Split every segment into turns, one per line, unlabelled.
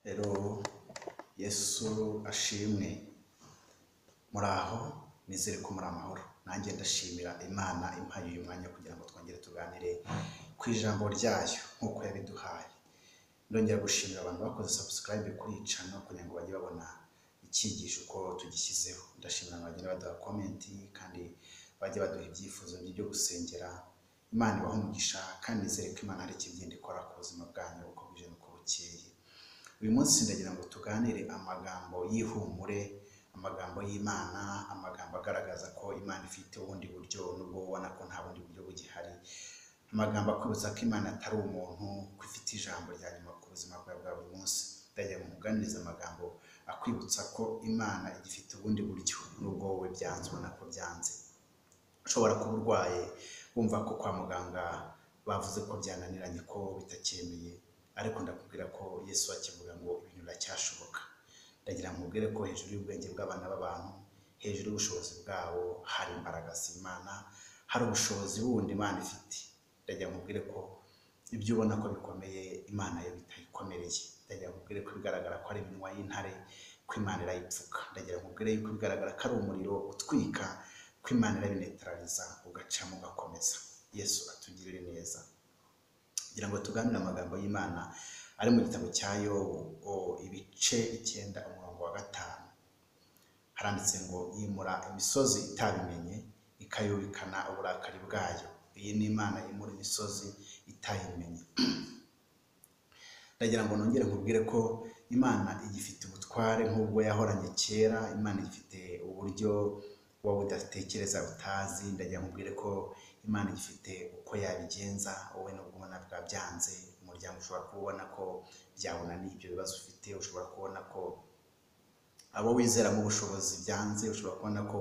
Rero Yesu ashimwe, muraho nizere ko muri amahoro. Nanjye ndashimira Imana impaye uyu mwanya kugira ngo twongere tuganire ku ijambo ryayo nk'uko yabiduhaye. Ndongera gushimira abantu bakoze subscribe kuri iyi channel kugira ngo bajye babona icyigisho uko tugishyizeho. Ndashimira abantu bagenda baduha comment kandi bajye baduha ibyifuzo byo gusengera Imana ibaha umugisha, kandi nizere ko Imana hari ikigenda ikora ku buzima bwanyu uko buje n'uko bukeye. Uyu munsi ndagira ngo tuganire amagambo y'ihumure, amagambo y'Imana, amagambo agaragaza ko Imana ifite ubundi buryo nubwo ubona ko nta bundi buryo bugihari, amagambo akwibutsa ko Imana atari umuntu, ko ifite ijambo rya nyuma ku buzima bwawe bwa buri munsi. Ndagira ngo muganirize amagambo akwibutsa ko Imana igifite ubundi buryo nubwo wowe byanze, ubona ko byanze. Ushobora kuba urwaye wumva ko kwa muganga bavuze ko byananiranye, ko bitacyemeye, ariko ndakubwira ko Yesu akivuga ngo ibintu biracyashoboka. Ndagira ngo mubwire ko hejuru y'ubwenge bw'abana b'abantu, hejuru y'ubushobozi bwabo hari imbaraga z'Imana, hari ubushobozi bundi Imana ifite. Ndagira ngo mubwire ko ibyo ubona ko bikomeye Imana yo bitayikomereye. Ndagira ngo mubwire ko bigaragara ko ari iminwa y'intare, ko Imana irayipfuka. Ndagira ngo mubwire ko bigaragara ko ari umuriro utwika, ko Imana irabinetraliza ugacamo ugakomeza. Yesu atugirire neza. Kugira ngo tuganire amagambo y'Imana ari mu gitabo cya Yobu ibice 9 umurongo wa 5. Haranditse ngo yimura imisozi itabimenye, ikayubikana uburakari bwayo. Iyi ni Imana yimura imisozi itayimenye. Ndagira ngo nongere nkubwire ko Imana igifite ubutware nk'ubwo yahoranye kera. Imana igifite uburyo wowe udatekereza utazi. Ndagira ngo nkubwire ko Imana igifite uko yabigenza. Wowe nubwo ubona byanze, umuryango ushobora kubona ko byabona n'ibyo bibazo ufite, ushobora kubona ko abo wizeramo ubushobozi byanze, ushobora kubona ko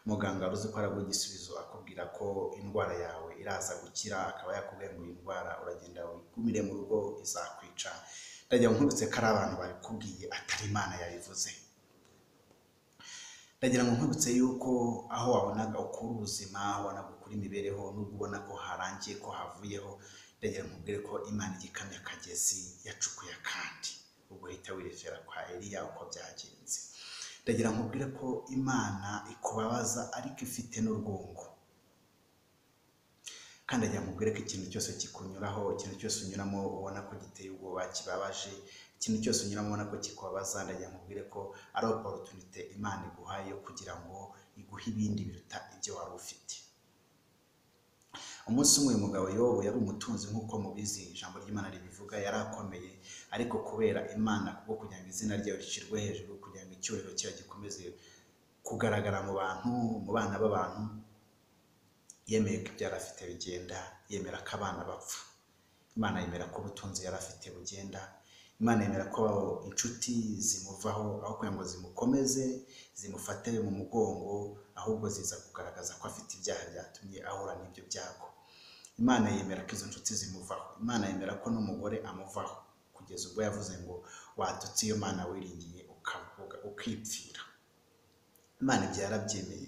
muganga uzi ko araguha igisubizo akubwira ko indwara yawe iraza gukira, akaba yakubwiye ngo iyi ndwara uragenda wigumire mu rugo izakwica. Ndagira ngo nkubutse ko ari abantu babikubwiye atari Imana yabivuze. Ndagira ngo nkubutse yuko aho wabonaga ukura ubuzima, wabonaga ukura imibereho, nubwo ubona ko harangiye, ko havuyeho, ndagira ngo nkubwire ko Imana igikamya akagezi yacukuye kandi ubwo hita wirefera kwa Eliya uko byagenze. Ndagira ngo nkubwire ko Imana ikubabaza ariko ifite n'urwungu. Kandi ndagira ngo nkubwire ko ikintu cyose kikunyuraho, ikintu cyose unyuramo ubona ko giteye ubwoba, kibabaje, ikintu cyose unyuramo ubona ko kikubabaza, ndagira ngo nkubwire ko ari opportunity Imana iguhaye yo kugira ngo iguhe ibindi biruta ibyo wari ufite. Umunsi umwe uyu mugabo Yobu yari umutunzi nk'uko mubizi ijambo ry'Imana ribivuga, yari akomeye, ariko kubera Imana kubwo kugira ngo izina ryayo rishyirwe hejuru, kugira ngo icyubahiro cyayo gikomeze kugaragara mu bantu, mu bana b'abantu, yemeye ko ibyo yari afite bigenda, yemera ko abana bapfa. Imana yemera ko ubutunzi yari afite bugenda. Imana yemera ko inshuti zimuvaho, aho kugira ngo zimukomeze zimufate mu mugongo, ahubwo ziza kugaragaza ko afite ibyaha byatumye ahura n'ibyo byago. Imana yemera ko izo nshuti zimuvaho. Imana yemera ko n'umugore amuvaho, kugeza ubwo yavuze ngo watutse iyo Mana wiringiye ukavuga ukipfira. Imana ibyo yarabyemeye.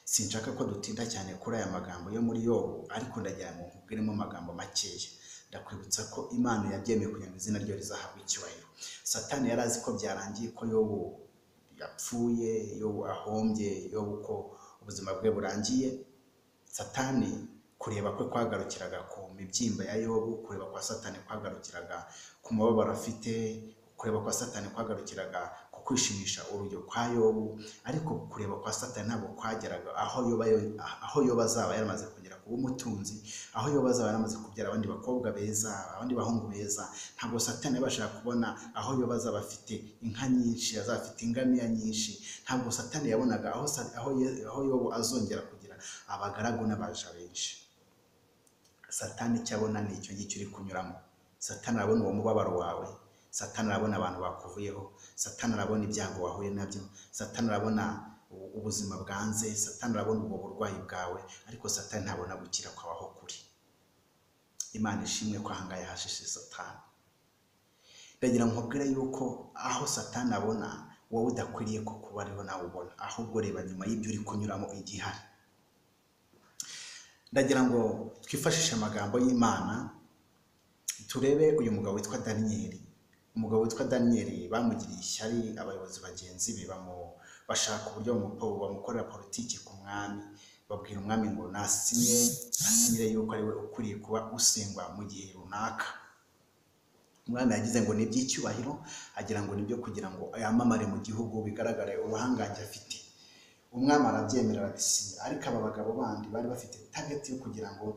Sinshaka ko dutinda cyane kuri aya magambo yo muri Yobu, ariko ndagira ngo nkubwiremo amagambo makeya. Ndakwibutsa ko Imana yabyemeye kugira ngo izina ryo rizahabwe icyubahiro. Satani yari azi ko byarangiye, ko Yobu yapfuye, Yobu ahombye, Yobu ko ubuzima bwe burangiye. Satani kureba kwe kwagarukiraga ku mibyimba ya Yobu, kureba kwa Satani kwagarukiraga ku mababaro afite, kureba kwa Satani kwagarukiraga ku kwishimisha urujyo kwa Yobu, ariko kureba kwa Satani ntabwo kwageraga aho Yobu azaba yaramaze kugera kuba umutunzi, aho Yobu azaba yaramaze kubyara abandi bakobwa beza, abandi bahungu beza. Ntabwo Satani yabashaga kubona aho Yobu azaba afite inka nyinshi, azaba afite ingamiya nyinshi. Ntabwo Satani yabonaga aho Yobu azongera kugira abagaragu n'abaja benshi. Satani cyabona ni icyo ngicyo uri kunyuramo. Satani arabona uwo mubabaro wawe, Satani arabona abantu bakuvuyeho, Satani arabona ibyago wahuye nabyo, Satani arabona ubuzima bwanze, Satani arabona ubwo burwayi bwawe, ariko Satani ntabona gukira kwabaho kuri. Imana ishimwe ko ahangaye hashishe Satani. Ndagira ngo nkubwire yuko aho Satani abona, wowe udakwiriye ko kuba ariho nawe ubona, ahubwo reba nyuma y'ibyo uri kunyuramo igihari. Ndagira ngo twifashishe amagambo y'Imana turebe uyu mugabo witwa Daniyeli. umugabo witwa Daniyeli bamugiriye ishyari abayobozi bagenzi be bashaka uburyo bamukorera politiki ku mwami, babwira umwami ngo asinyire yuko ari we ukwiriye kuba usengwa mu gihe runaka. Umwami yagize ngo ni iby'icyubahiro, agira ngo nibyo kugira ngo yamamare mu gihugu, bigaragare ubuhangange afite. Umwami arabyemera arabisinya, ariko aba bagabo bandi bari bafite target yo kugira ngo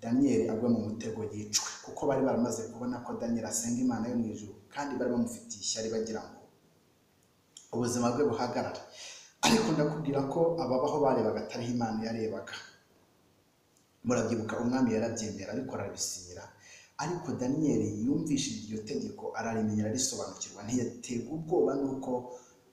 Daniyeli agwe mu mutego yicwe, kuko bari baramaze kubona ko Daniyeli asenga Imana yo mu ijuru, kandi bari bamufitiye ishyari bagira ngo ubuzima bwe buhagarare. Ariko ndakubwira ko ababaho barebaga atariho Imana yarebaga. Murabyibuka umwami yarabyemera ariko arabisinyira, ariko Daniyeli yumvishije iryo tegeko ararimenya arisobanukirwa, ntiyaterwa ubwoba nuko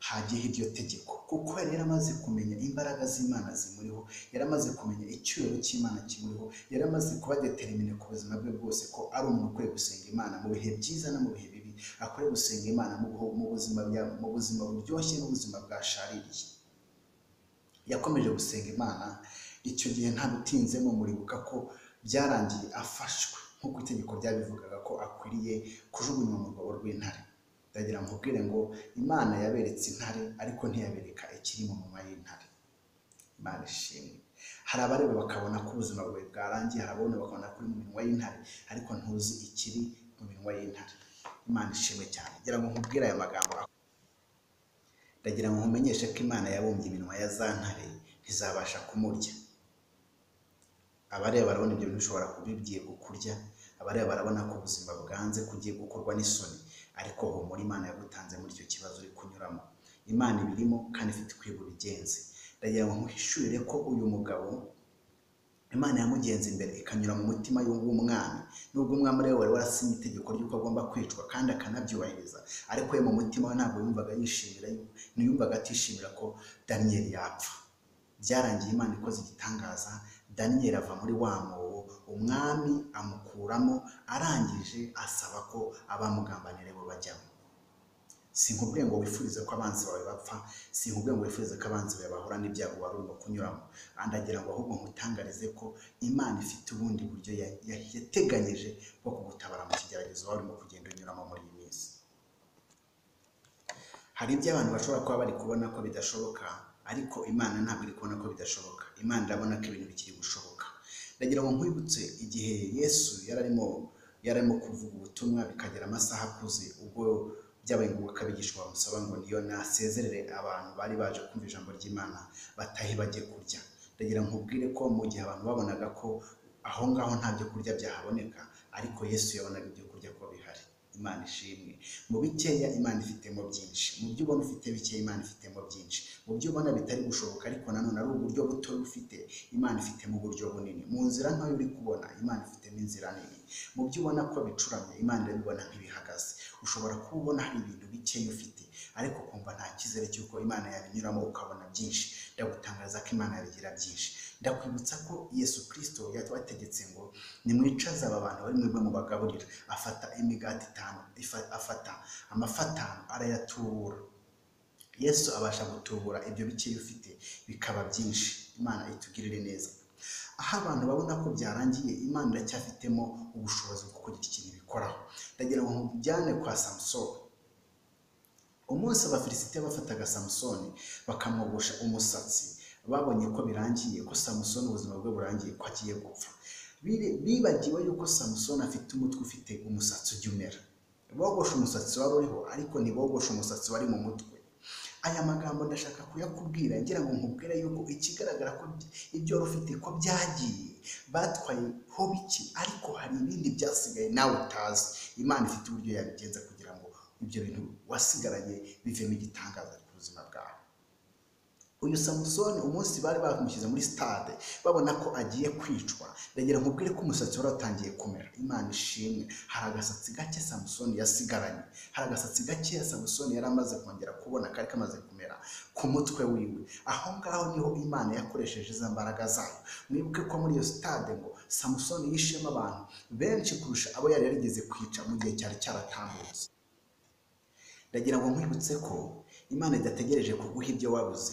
hagiyeho iryo tegeko, kuko yari yaramaze kumenya imbaraga z'Imana zimuriho, yaramaze kumenya icyubahiro cy'Imana kimuriho, yaramaze kuba determine ku buzima bwe bwose ko ari umuntu ukwiye gusenga Imana mu bihe byiza no mu bihe bibi, akwiye gusenga Imana mu buzima buryoshye n'ubuzima bwashaririye. Yakomeje gusenga Imana. Icyo gihe nta bitinzemo, muribuka ko byarangiye afashwe nk'uko itegeko ryabivugaga ko akwiriye kujugunywa mu rwobo rw'intare. Ndagira ngo nkubwire ngo Imana yaberetse intare ariko ntiyabereka ikiri mu minwa y'intare. Imana ishimwe. Hari abareba bakabona ko ubuzima bwawe bwarangiye, hari ababona bakabona ko uri mu minwa y'intare ariko ntuzi ikiri mu minwa y'intare. Imana ishimwe cyane. Ndagira ngo nkubwire aya magambo, ndagira ngo nkumenyeshe ko Imana yabumbye iminwa ya za ntare ntizabasha kumurya. Abareba barabona ibyo bintu bishobora kubigiye kukurya, abareba barabona ko ubuzima bwanze kugiye gukorwa n'isoni, ariko humura, Imana yagutanze muri icyo kibazo uri kunyuramo. Imana ibirimo kandi ifite ukwiye ubigenze. Ndagira ngo nkuhishurire ko uyu mugabo Imana yamugenze imbere ikanyura mu mutima w'umwami, nubwo umwami rero wari warasinye itegeko ry'uko agomba kwicwa kandi akanabyubahiriza, ariko we mu mutima we ntabwo yumvaga atishimira ko Daniyeli yapfa. Byarangiye Imana ikoze igitangaza, Daniyeli ava muri wa mwobo, umwami amukuramo, arangije asaba ko abamugambanira bo bajyamo. Sinkubwiye ngo wifurize ko abanzi bawe bapfa, sinkubwiye ngo wifurize ko abanzi bawe bahura n'ibyago wari urimo kunyuramo, ndagira ngo ahubwo nkutangarize ko Imana ifite ubundi buryo yateganyije bwo kugutabara mu kigeragezo wari urimo kugenda unyuramo muri iyi minsi. Hari ibyo abantu bashobora kuba bari kubona ko bidashoboka, ariko Imana ntabwo iri kubona ko bidashoboka. Imana irabona ko ibintu bikiri gushoboka. Ndagira ngo nkwibutse igihe Yesu yararimo kuvuga ubutumwa, bikagera amasaha akuze, ubwo byabaye ngombwa ko abigishwa bamusaba ngo niyo nasezerere abantu bari baje kumva ijambo ry'Imana batahe bajye kurya. Ndagira ngo nkubwire ko mu gihe abantu babonaga ko aho ngaho nta byo kurya byahaboneka, ariko Yesu yabonaga ibyo kurya ko bihari. Imana ishimwe. Mu bikeya Imana ifitemo byinshi, mu byo ubona ufite bikeya Imana ifitemo byinshi, mu byo ubona bitari gushoboka ariko nanone ari uburyo buto ufite, Imana ifitemo uburyo bunini. Mu nzira ntoya uri kubona, Imana ifitemo inzira nini. Mu byo ubona ko bicuramye, Imana irabibona nk'ibihagaze. Ushobora kuba ubona hari ibintu bikeya ufite ariko kumva nta cyizere cy'uko Imana yabinyuramo ukabona byinshi. Ndagutangaza ko Imana yabigira byinshi. Ndakwibutsa ko Yesu Kristo yabategetse ngo nimwicaze aba bantu bari mwebwe mu bagaburira. Afata imigati 5, afata amafi 5 arayatubura. Yesu abasha gutubura ibyo bikeya ufite bikaba byinshi. Imana itugirire neza. Aho abantu babona ko byarangiye, Imana iracyafitemo ubushobozi bwo kugira ikintu bikoraho. Ndagira ngo nkujyane kwa Samusoni. Umunsi abafilisitiya bafataga Samusoni bakamwogosha umusatsi, babonye ko birangiye, ko Samusoni ubuzima bwe burangiye, ko agiye gupfa. Bibagiwe yuko Samusoni afite umutwe ufite umusatsi ujya umera. Bogosha umusatsi wari uriho ariko ntibogosha umusatsi wari mu mutwe. Aya magambo ndashaka kuyakubwira ngira ngo nkubwire yuko ikigaragara ko ibyo wari ufite ko byagiye, batwaye ho biki, ariko hari ibindi byasigaye nawe utazi. Imana ifite uburyo yabigenza kugira ngo ibyo bintu wasigaranye bivemo igitangaza ku buzima bwawe. Uyu Samusoni umunsi bari bamushyize muri stade babona ko agiye kwicwa, ndagira nkubwire ko umusatsi wari watangiye kumera. Imana ishimwe. Hari agasatsi gake Samusoni yasigaranye, hari agasatsi gake Samusoni yari amaze kongera kubona kari kamaze kumera ku mutwe wiwe. Aho ngaho niho Imana yakoresheje za mbaraga zayo. Mwibuke ko muri iyo stade ngo Samusoni yishema abantu benshi kurusha abo yari yarigeze kwica mu gihe cyari cyaratambutse. Ndagira ngo nkwibutse ko Imana idategereje kuguha ibyo wabuze,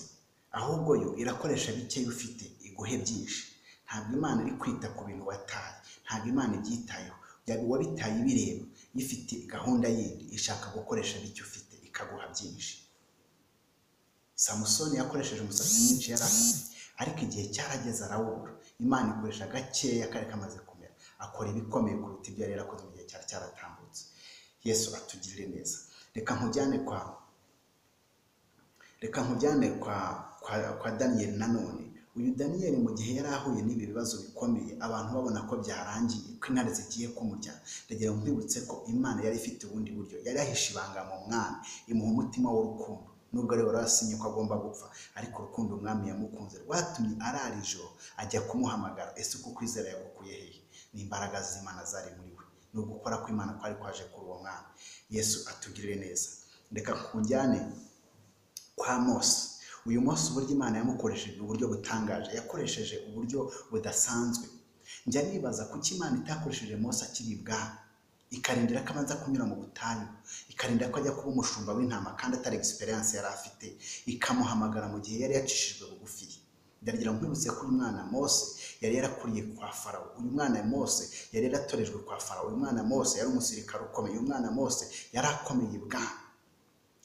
ahubwo yo irakoresha bikeya ufite iguhe byinshi. Ntabwo Imana iri kwita ku bintu wataye, ntabwo Imana ibyitayeho. Wabitaye ibireba. ifite gahunda yindi ishaka gukoresha icyo ufite ikaguha byinshi. Samusoni yakoresheje umusatsi mwinshi yari afite, ariko igihe cyarageze arawubura. Imana ikoresha gakeya kari kamaze kumera, akora ibikomeye kuruta ibyo yari yarakoze mu gihe cyari cyaratambutse. Yesu atugirire neza. Reka nkujyane kwa Daniyeli nanone. Uyu Daniyeli mu gihe yari ahuye n'ibi bibazo bikomeye, abantu babona ko byarangiye, ko intare zigiye kumurya, ndagira ngo nkwibutse ko Imana yari ifite ubundi buryo. Yari yahishe ibanga mu mwami, imuha umutima w'urukundo. Nubwo rero warasinye ko agomba gupfa, ariko urukundo umwami yamukunze rwatumye arara ijoro ajya kumuhamagara. Ese uko kwizera yagukuye hehe? Ni imbaraga z'Imana zari muri we, ni ugukora kw'Imana kwari kwaje kuri uwo mwami. Yesu atugirire neza. Reka kujyane kwa Mose. Uyu Mose uburyo Imana yamukoresheje uburyo butangaje, yakoresheje uburyo budasanzwe. Njya nibaza kuki Imana itakoresheje Mose akiri ibwami, ikarindira ko abanza kunyura mu butayu, ikarindira ko ajya kuba umushumba w'intama kandi atari experience yari afite, ikamuhamagara mu gihe yari yacishijwe bugufi. Ndagira ngo nkwibutse ko uyu mwana Mose yari yarakuriye kwa Farawo. Uyu mwana Mose yari yaratorejwe kwa Farawo. Uyu mwana Mose yari umusirikare ukomeye. Uyu mwana Mose yari akomeye ibwami,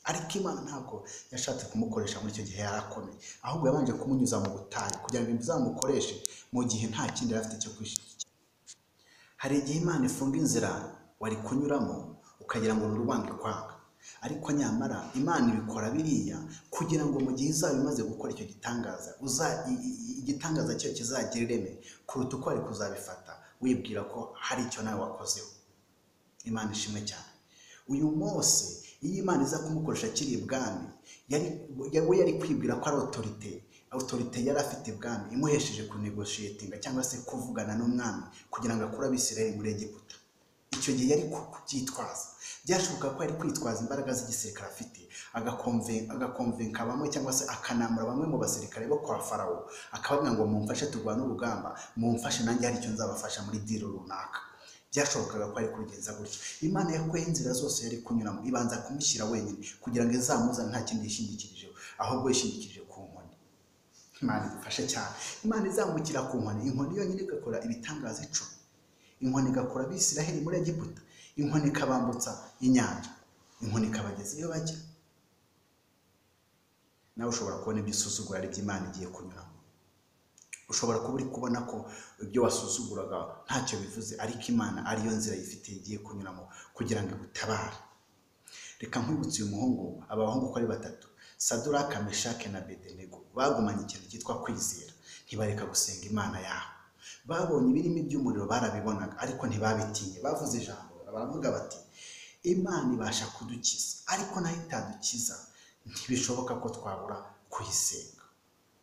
ariko Imana ntabwo yashatse kumukoresha muri icyo gihe yari akomeye, ahubwo yabanje kumunyuza mu butayu kugira ngo bizamukoreshe mu gihe nta kindi yari afite cyo kwishingikiriza. Hari igihe Imana ifunga inzira wari kunyuramo ukagira ngo urubange kwanga, ariko nyamara Imana ibikora biriya kugira ngo mu gihe izaba imaze gukora icyo gitangaza, igitangaza cyo kizagira ireme kuruta uko wari kuzabifata wibwira ko hari icyo nawe wakozeho. Imana ishimwe cyane. Uyu Mose iyo Imana iza kumukoresha akiri ibwami, yari kwibwira ko ari autorite yari afite ibwami imuhesheje kunegotiatinga cyangwa se kuvugana n'umwami kugira ngo akure Abisirayeli muri Egiputa. Icyo gihe yari kubyitwaza. Byashoboka ko yari kwitwaza imbaraga z'igisirikare afite, agakonvenka bamwe cyangwa se akanamura bamwe mu basirikare bo kwa Farawo, akababwira ngo mumfashe turwane urugamba, mumfashe nanjye hari icyo nzabafasha muri diro runaka. Byashobokaga ko ari kubigenza gutyo. Imana yakuye inzira zose yari kunyuramo, ibanza kumushyira wenyine kugira ngo izamuzane nta kindi yishingikirijeho, ahubwo yishingikirije ku nkoni. Imana idufashe cyane. Imana izamukira ku nkoni, inkoni yonyine igakora ibitangaza 10. Inkoni igakora Abisirayeli muri Egiputa, inkoni ikabambutsa inyanja, inkoni ikabageza iyo bajya. Nawe ushobora kubona ibyo usuzugura ari by'Imana igiye kunyuramo. Ushobora kuba uri kubona ko ibyo wasuzuguraga ntacyo bivuze, ariko Imana ariyo nzira yifite igiye kunyuramo kugira ngo igutabare. Reka nkwibutse uyu muhungu, abahungu uko ari 3, Saduraka, Meshake na Abedenego, bagumanye ikintu cyitwa kwizera, ntibareka gusenga Imana yabo. Babonye ibirimi by'umuriro barabibonaga, ariko ntibabitinye. Bavuze ijambo, baravuga bati Imana ibasha kudukiza, ariko nayo itadukiza ntibishoboka ko twabura kuyisenga.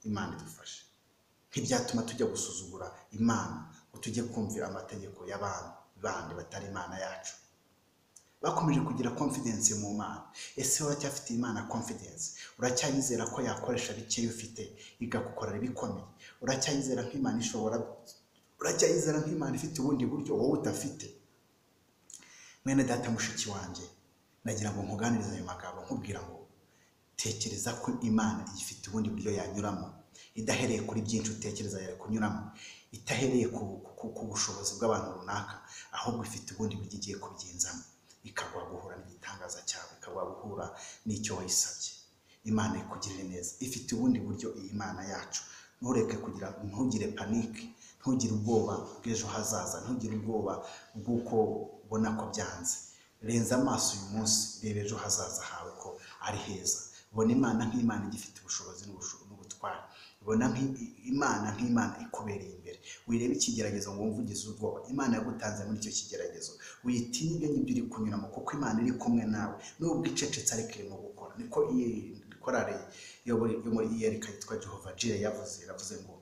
Imana idufashe. Ntibyatuma tujya gusuzugura Imana ngo tujye kumvira amategeko y'abantu bandi batari Imana yacu. Bakomeje kugira confidence mu Mana. Ese uracyafite Imana confidence? Uracyayizera ko yakoresha bikeya ufite igagukorera ibikomeye? Uracyayizera nk'Imana ishobora? Uracyayizera nk'Imana ifite ubundi buryo wowe udafite? Mwene data mushiki wanjye, nagira ngo nkuganirize ayo magambo nkubwira ngo tekereza ko Imana ifite ubundi buryo yanyuramo, idahereye kuri byinshi utekereza yari kunyuramo, itahereye ku bushobozi bw'abantu runaka, ahubwo ifite ubundi buryo igiye kubyenzamo, ikaguha guhura n'igitangaza cyawe, ikaguha guhura n'icyo wayisabye. Imana ikugirire neza, ifite ubundi buryo iyi Mana yacu. Ntugire panike, ntugire ubwoba bw'ejo hazaza, ntugire ubwoba bw'uko ubona ko byanze. Renza amaso uyu munsi, reba ejo hazaza hawe ko ari heza. Bona Imana nk'Imana igifite ubushobozi n'ubutware. Bona Imana nk'Imana ikubereye imbere. Wirebe ikigeragezo ngo wumve ugize ubwoba. Imana yagutanze muri icyo kigeragezo. Witinye ibyo ngibyo uri kunyuramo, kuko Imana iri kumwe nawe. Nubwo icecetse ariko irimo gukora. Niko korari yo muri Yerika yitwa Jehova Jire yavuze ngo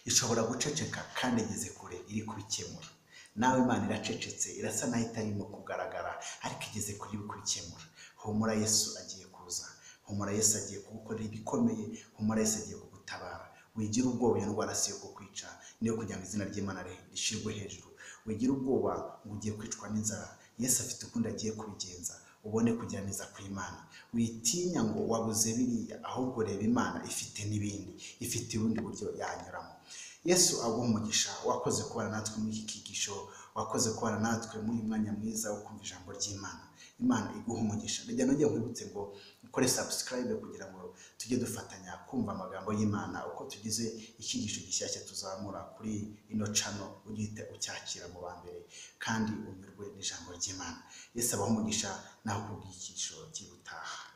ishobora guceceka kandi igeze kure iri kubikemura. Nawe Imana iracecetse, irasa naho itarimo kugaragara, ariko igeze kuri kubikemura. Humura, Yesu agiye kuza. Humura, Yesu agiye kugukorera ibikomeye. Humura, Yesu agiye kugutabara. Wigira ubwoba, iyo ndwara si yo kukwica, niyo kugira ngo izina ry'Imana rishirwe hejuru. Wigira ubwoba ngo ugiye kwicwa n'inzara, Yesu afite ukundi agiye kubigenza, ubone kugira neza kw'Imana. Witinya ngo wabuze biriya, ahubwo reba Imana ifite n'ibindi, ifite ubundi buryo yanyuramo. Yesu aguha umugisha. Wakoze kubana natwe muri iki kigisho wakoze kubana natwe muri uyu mwanya mwiza wo kumva ijambo ry'Imana. Imana iguha umugisha. Ndagira nongeye nkwibutse ngo ukore subscribe kugira ngo tujye dufatanya kumva amagambo y'Imana uko tugize icyigisho gishyashya tuzamura kuri ino channel, ugihite ucyakira mu ba mbere kandi unyurwe n'ijambo ry'Imana. Yesu abaho umugisha naho kubw'icyigisho cy'ubutaha.